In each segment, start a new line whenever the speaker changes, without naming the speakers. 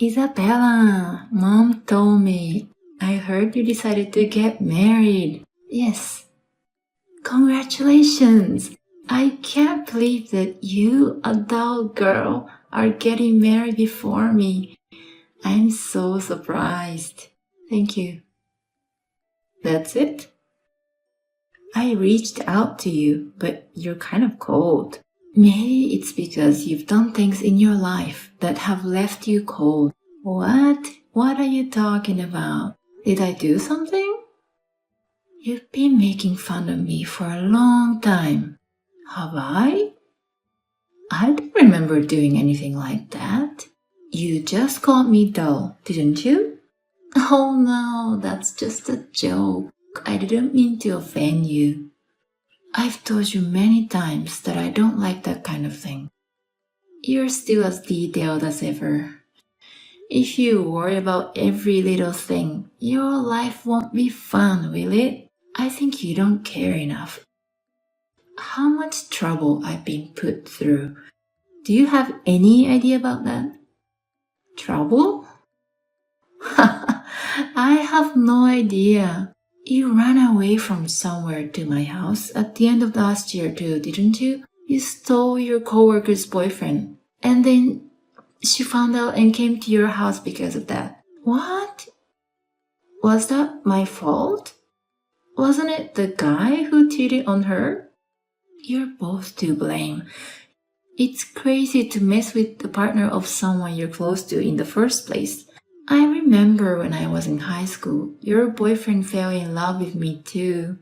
Isabella, Mom told me. I heard you decided to get married. Yes. Congratulations! I can't believe that you, adult girl, are getting married before me. I'm so surprised. Thank you. That's it? I reached out to you, but you're kind of cold. Maybe it's because you've done things in your life that have left you cold. What? What are you talking about? Did I do something? You've been making fun of me for a long time. Have I? I don't remember doing anything like that. You just called me dull, didn't you? Oh no, that's just a joke. I didn't mean to offend you. I've told you many times that I don't like that kind of thing. You're still as detailed as ever. If you worry about every little thing, your life won't be fun, will it? I think you don't care enough. How much trouble I've been put through. Do you have any idea about that? Trouble? I have no idea. You ran away from somewhere to my house at the end of last year too, didn't you? You stole your coworker's boyfriend, and then she found out and came to your house because of that. What? Was that my fault? Wasn't it the guy who cheated on her? You're both to blame. It's crazy to mess with the partner of someone you're close to in the first place. I remember when I was in high school, your boyfriend fell in love with me too.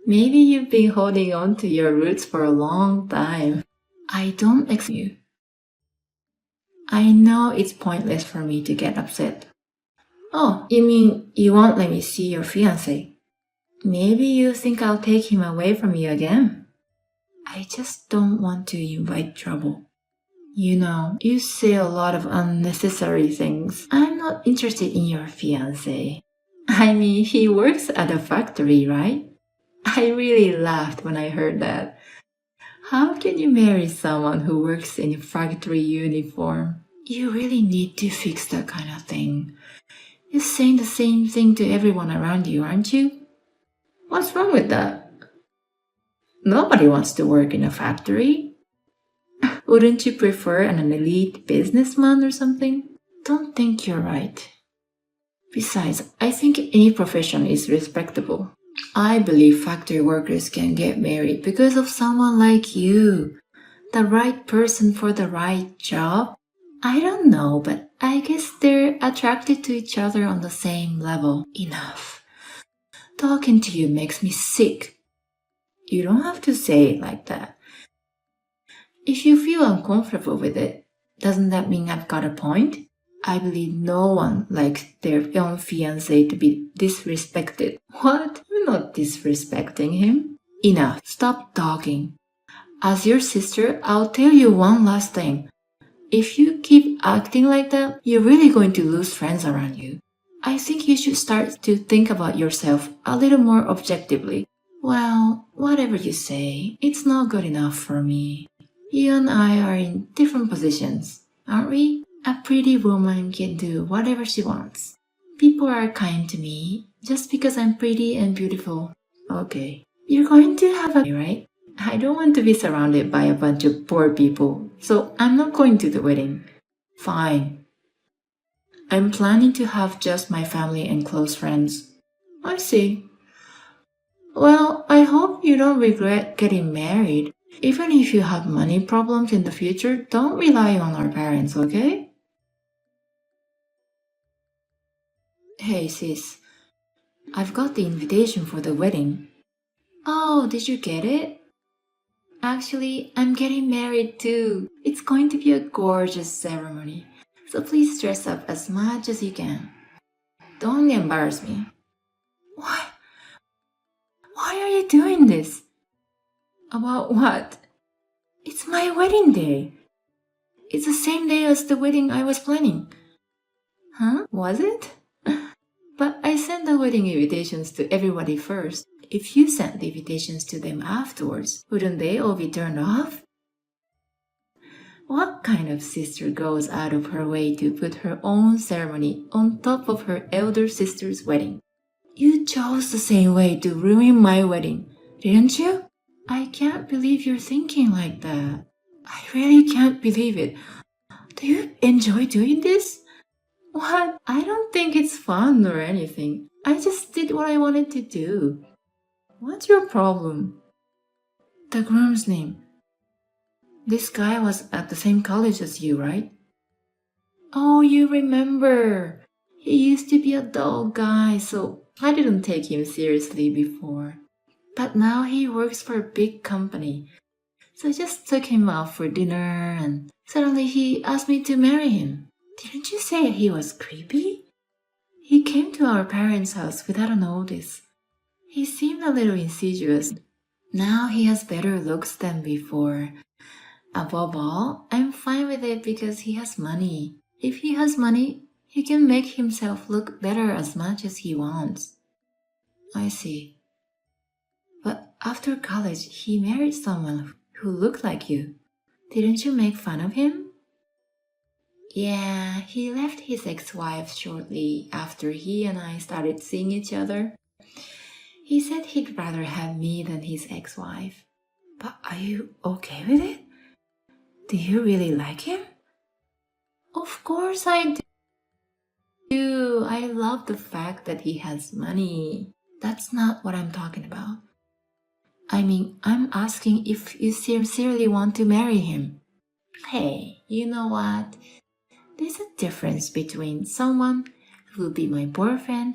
Maybe you've been holding on to your roots for a long time. I don't expect you. I know it's pointless for me to get upset. Oh, you mean you won't let me see your fiancé? Maybe you think I'll take him away from you again? I just don't want to invite trouble. You know, you say a lot of unnecessary things. I'm not interested in your fiancé. I mean, he works at a factory, right? I really laughed when I heard that. How can you marry someone who works in a factory uniform? You really need to fix that kind of thing. You're saying the same thing to everyone around you, aren't you? What's wrong with that? Nobody wants to work in a factory. Wouldn't you prefer an elite businessman or something? Don't think you're right. Besides, I think any profession is respectable. I believe factory workers can get married because of someone like you. The right person for the right job? I don't know, but I guess they're attracted to each other on the same level. Enough. Talking to you makes me sick. You don't have to say it like that. If you feel uncomfortable with it, doesn't that mean I've got a point? I believe no one likes their own fiancé to be disrespected. What? You're not disrespecting him. Enough. Stop talking. As your sister, I'll tell you one last thing. If you keep acting like that, you're really going to lose friends around you. I think you should start to think about yourself a little more objectively. Well, whatever you say, it's not good enough for me. You and I are in different positions, aren't we? A pretty woman can do whatever she wants. People are kind to me just because I'm pretty and beautiful. Okay. You're going to have a right? I don't want to be surrounded by a bunch of poor people, so I'm not going to the wedding. Fine. I'm planning to have just my family and close friends. I see. Well, I hope you don't regret getting married. Even if you have money problems in the future, don't rely on our parents, okay? Hey sis, I've got the invitation for the wedding. Oh, did you get it? Actually, I'm getting married too. It's going to be a gorgeous ceremony, so please dress up as much as you can. Don't embarrass me. Why? Why are you doing this? About what? It's my wedding day. It's the same day as the wedding I was planning. Huh? Was it? But I sent the wedding invitations to everybody first. If you sent the invitations to them afterwards, wouldn't they all be turned off? What kind of sister goes out of her way to put her own ceremony on top of her elder sister's wedding? You chose the same way to ruin my wedding, didn't you? I can't believe you're thinking like that. I really can't believe it. Do you enjoy doing this? What? I don't think it's fun or anything. I just did what I wanted to do. What's your problem? The groom's name. This guy was at the same college as you, right? Oh, you remember. He used to be a dull guy, so I didn't take him seriously before. But now he works for a big company. So I just took him out for dinner and suddenly he asked me to marry him. Didn't you say he was creepy? He came to our parents' house without a notice. He seemed a little insidious. Now he has better looks than before. Above all, I'm fine with it because he has money. If he has money, he can make himself look better as much as he wants. I see. But after college, he married someone who looked like you. Didn't you make fun of him? Yeah, he left his ex-wife shortly after he and I started seeing each other. He said he'd rather have me than his ex-wife. But are you okay with it? Do you really like him? Of course I do. I love the fact that he has money. That's not what I'm talking about. I mean, I'm asking if you sincerely want to marry him. Hey, you know what? There's a difference between someone who will be my boyfriend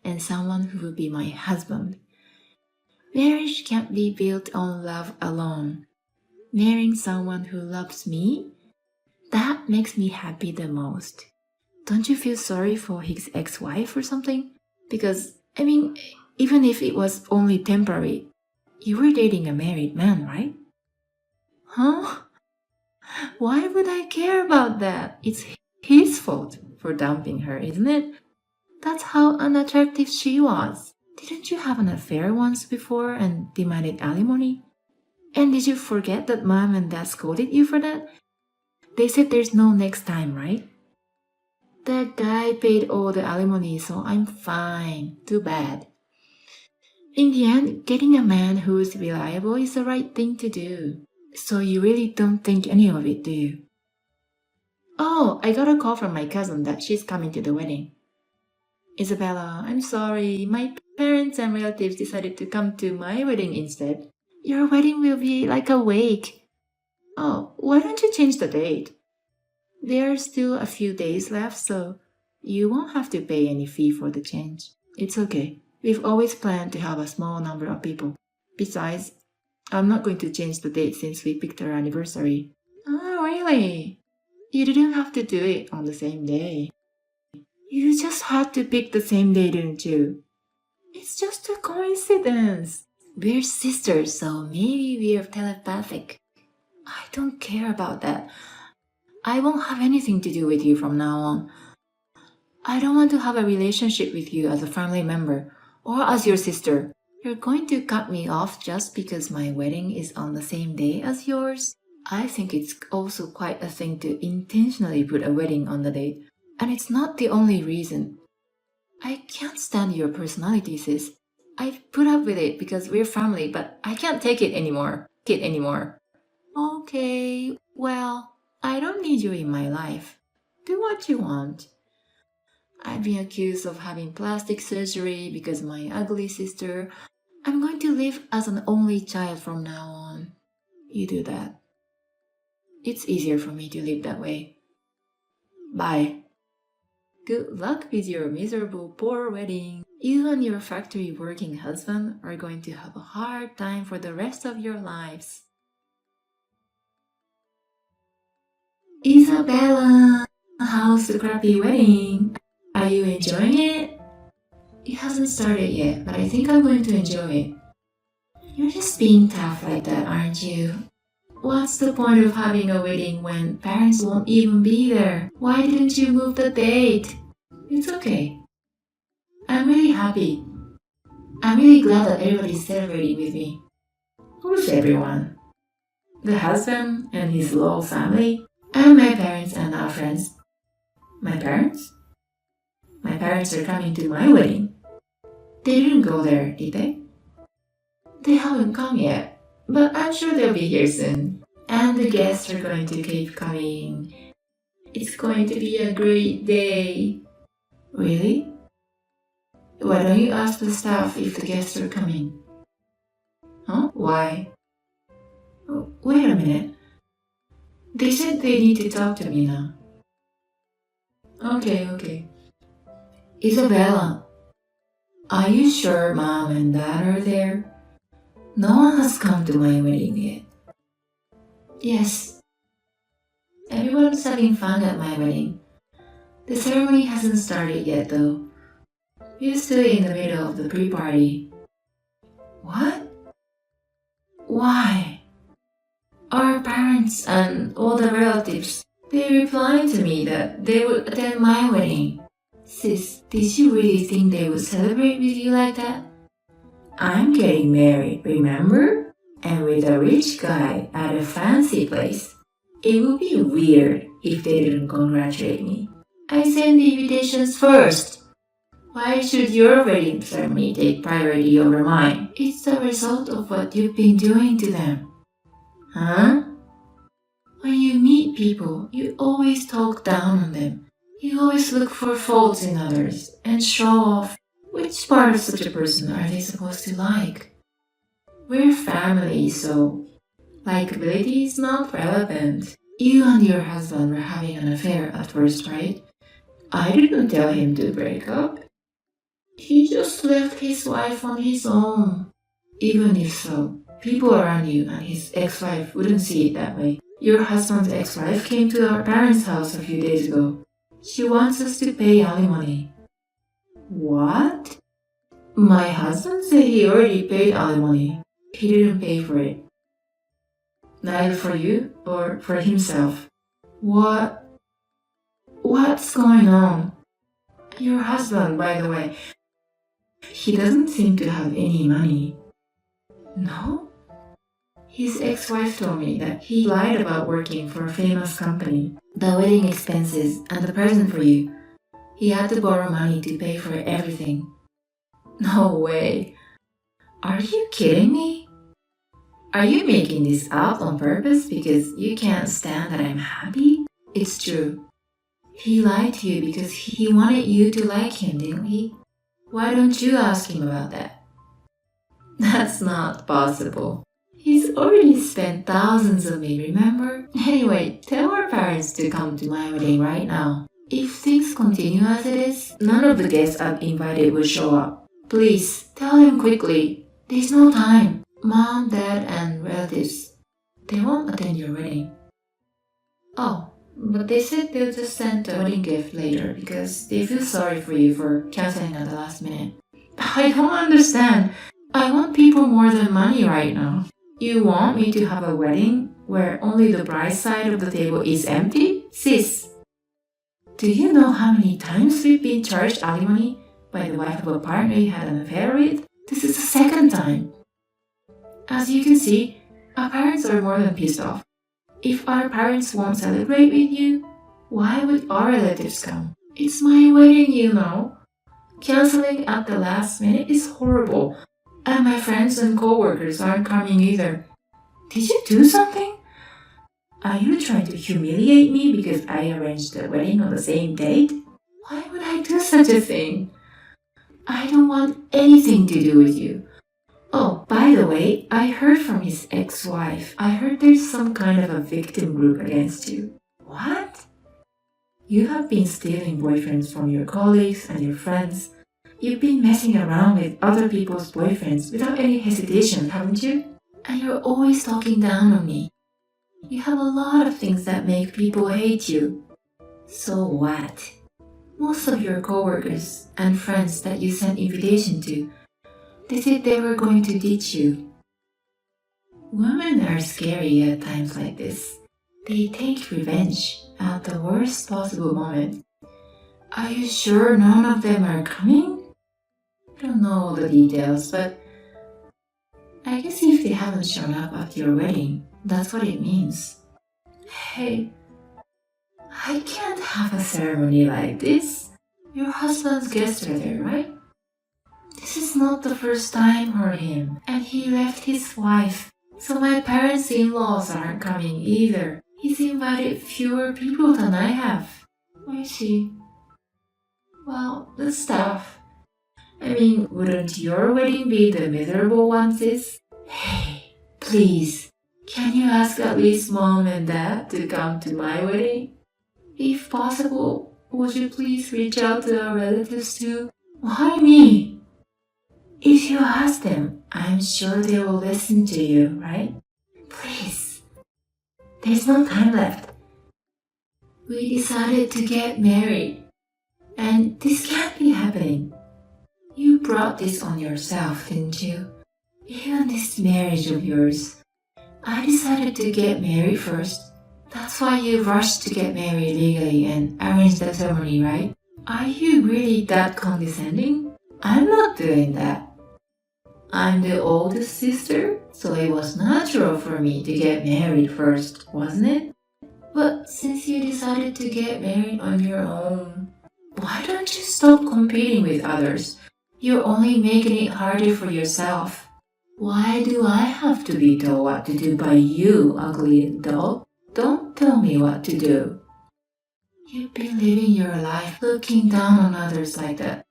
and someone who will be my husband. Marriage can't be built on love alone. Marrying someone who loves me, that makes me happy the most. Don't you feel sorry for his ex-wife or something? Because, I mean, even if it was only temporary, you were dating a married man, right? Huh? Why would I care about that? It's his fault for dumping her, isn't it? That's how unattractive she was. Didn't you have an affair once before and demanded alimony? And did you forget that mom and dad scolded you for that? They said there's no next time, right? That guy paid all the alimony, so I'm fine. Too bad. In the end, getting a man who's reliable is the right thing to do. So you really don't think any of it, do you? Oh, I got a call from my cousin that she's coming to the wedding. Isabella, I'm sorry. My parents and relatives decided to come to my wedding instead. Your wedding will be like a wake. Oh, why don't you change the date? There are still a few days left, so you won't have to pay any fee for the change. It's okay. We've always planned to have a small number of people. Besides, I'm not going to change the date since we picked our anniversary. Oh, really? You didn't have to do it on the same day. You just had to pick the same day, didn't you? It's just a coincidence. We're sisters, so maybe we're telepathic. I don't care about that. I won't have anything to do with you from now on. I don't want to have a relationship with you as a family member or as your sister. You're going to cut me off just because my wedding is on the same day as yours? I think it's also quite a thing to intentionally put a wedding on the date. And it's not the only reason. I can't stand your personality, sis. I've put up with it because we're family, but I can't take it anymore. Okay, well, I don't need you in my life. Do what you want. I've been accused of having plastic surgery because of my ugly sister. I'm going to live as an only child from now on. You do that. It's easier for me to live that way. Bye. Good luck with your miserable poor wedding. You and your factory working husband are going to have a hard time for the rest of your lives. Isabella, how's the crappy wedding? Are you enjoying it? It hasn't started yet, but I think I'm going to enjoy it. You're just being tough like that, aren't you? What's the point of having a wedding when parents won't even be there? Why didn't you move the date? It's okay. I'm really happy. I'm really glad that everybody's celebrating with me. Who's everyone? The husband and his little family? And my parents and our friends. My parents? My parents are coming to my wedding. They didn't go there, did they? They haven't come yet, but I'm sure they'll be here soon. And the guests are going to keep coming. It's going to be a great day. Really? Why don't you ask the staff if the guests are coming? Huh? Why? Wait a minute. They said they need to talk to me now. Okay. Isabella, are you sure Mom and Dad are there? No one has come to my wedding yet. Yes. Everyone's having fun at my wedding. The ceremony hasn't started yet though. We're still in the middle of the pre-party. What? Why? Our parents and all the relatives, they replied to me that they would attend my wedding. Sis, did you really think they would celebrate with you like that? I'm getting married, remember? And with a rich guy at a fancy place. It would be weird if they didn't congratulate me. I sent the invitations first. Why should your wedding ceremony take priority over mine? It's the result of what you've been doing to them. Huh? When you meet people, you always talk down on them. You always look for faults in others and show off. Which part of such a person are they supposed to like? We're family, so likability is not relevant. You and your husband were having an affair at first, right? I didn't tell him to break up. He just left his wife on his own. Even if so, people around you and his ex-wife wouldn't see it that way. Your husband's ex-wife came to our parents' house a few days ago. She wants us to pay alimony. What? My husband said he already paid alimony. He didn't pay for it. Neither for you or for himself. What? What's going on? Your husband, by the way, he doesn't seem to have any money. No? His ex-wife told me that he lied about working for a famous company. The wedding expenses and the present for you. He had to borrow money to pay for everything. No way. Are you kidding me? Are you making this up on purpose because you can't stand that I'm happy? It's true. He lied to you because he wanted you to like him, didn't he? Why don't you ask him about that? That's not possible. He's already spent thousands on me, remember? Anyway, tell our parents to come to my wedding right now. If things continue as it is, none of the guests I've invited will show up. Please, tell them quickly. There's no time. Mom, Dad, and relatives, they won't attend your wedding. Oh, but they said they'll just send a wedding gift later because they feel sorry for you for canceling at the last minute. I don't understand. I want people more than money right now. You want me to have a wedding where only the bride's side of the table is empty? Sis, do you know how many times we've been charged alimony by the wife of a partner you had an affair with? This is the second time. As you can see, our parents are more than pissed off. If our parents won't celebrate with you, why would our relatives come? It's my wedding, you know. Canceling at the last minute is horrible. And my friends and co-workers aren't coming either. Did you do something? Are you trying to humiliate me because I arranged the wedding on the same date? Why would I do such a thing? I don't want anything to do with you. Oh, by the way, I heard from his ex-wife. I heard there's some kind of a victim group against you. What? You have been stealing boyfriends from your colleagues and your friends. You've been messing around with other people's boyfriends without any hesitation, haven't you? And you're always talking down on me. You have a lot of things that make people hate you. So what? Most of your coworkers and friends that you sent invitation to, they said they were going to ditch you. Women are scary at times like this. They take revenge at the worst possible moment. Are you sure none of them are coming? I don't know all the details, but I guess if they haven't shown up at your wedding, that's what it means. Hey, I can't have a ceremony like this. Your husband's guests are there, right? This is not the first time for him, and he left his wife, so my parents-in-laws aren't coming either. He's invited fewer people than I have. I see. Well, that's tough. I mean, wouldn't your wedding be the miserable one, sis? Hey, please, can you ask at least mom and dad to come to my wedding? If possible, would you please reach out to our relatives too? Why me? If you ask them, I'm sure they will listen to you, right? Please. There's no time left. We decided to get married, and this can't be happening. You brought this on yourself, didn't you? Even this marriage of yours. I decided to get married first. That's why you rushed to get married legally and arrange the ceremony, right? Are you really that condescending? I'm not doing that. I'm the oldest sister, so it was natural for me to get married first, wasn't it? But since you decided to get married on your own, why don't you stop competing with others? You're only making it harder for yourself. Why do I have to be told what to do by you, ugly adult? Don't tell me what to do. You've been living your life looking down on others like that.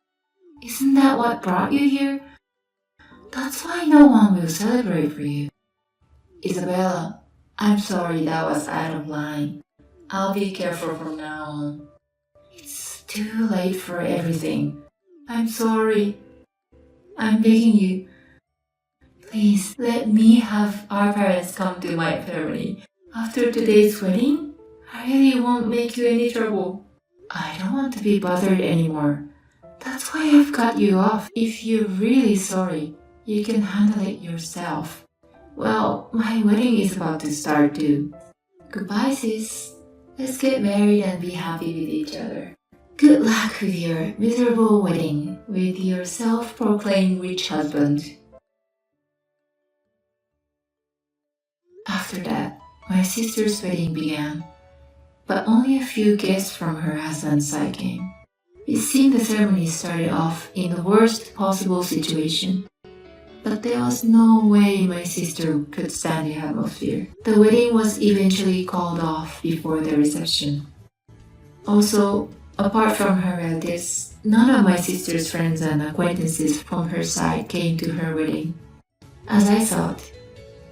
Isn't that what brought you here? That's why no one will celebrate for you. Isabella, I'm sorry that was out of line. I'll be careful from now on. It's too late for everything. I'm sorry. I'm begging you. Please let me have our parents come to my ceremony. After today's wedding, I really won't make you any trouble. I don't want to be bothered anymore. That's why I've cut you off. If you're really sorry, you can handle it yourself. Well, my wedding is about to start too. Goodbye, sis. Let's get married and be happy with each other. Good luck with your miserable wedding with your self-proclaimed rich husband. After that, my sister's wedding began, but only a few guests from her husband's side came. It seemed the ceremony started off in the worst possible situation, but there was no way my sister could stand the atmosphere. The wedding was eventually called off before the reception. Also, apart from her relatives, none of my sister's friends and acquaintances from her side came to her wedding. As I thought,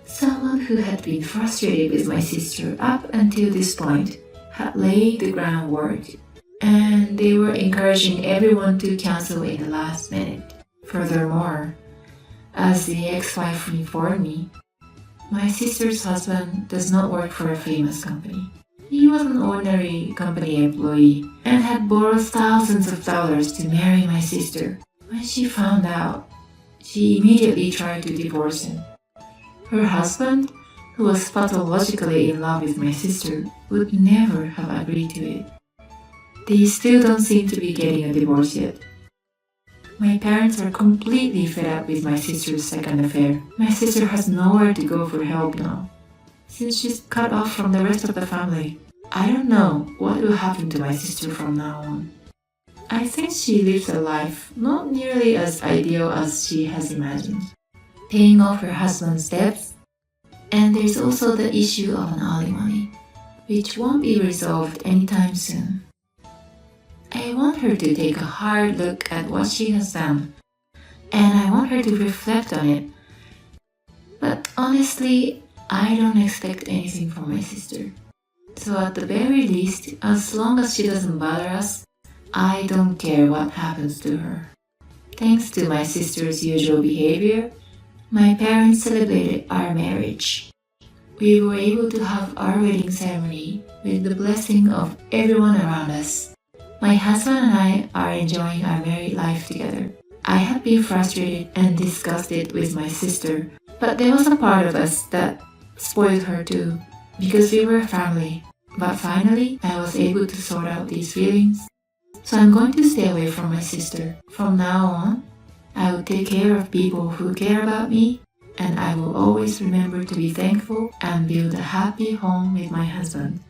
someone who had been frustrated with my sister up until this point had laid the groundwork, and they were encouraging everyone to cancel in the last minute. Furthermore, as the ex-wife informed me, my sister's husband does not work for a famous company. He was an ordinary company employee and had borrowed thousands of dollars to marry my sister. When she found out, she immediately tried to divorce him. Her husband, who was pathologically in love with my sister, would never have agreed to it. They still don't seem to be getting a divorce yet. My parents are completely fed up with my sister's second affair. My sister has nowhere to go for help now, since she's cut off from the rest of the family. I don't know what will happen to my sister from now on. I think she lives a life not nearly as ideal as she has imagined, paying off her husband's debts, and there's also the issue of an alimony, which won't be resolved anytime soon. I want her to take a hard look at what she has done, and I want her to reflect on it. But honestly, I don't expect anything from my sister. So at the very least, as long as she doesn't bother us, I don't care what happens to her. Thanks to my sister's usual behavior, my parents celebrated our marriage. We were able to have our wedding ceremony with the blessing of everyone around us. My husband and I are enjoying our married life together. I have been frustrated and disgusted with my sister, but there was a part of us that spoiled her too, because we were family. But finally, I was able to sort out these feelings. So I'm going to stay away from my sister. From now on, I will take care of people who care about me, and I will always remember to be thankful and build a happy home with my husband.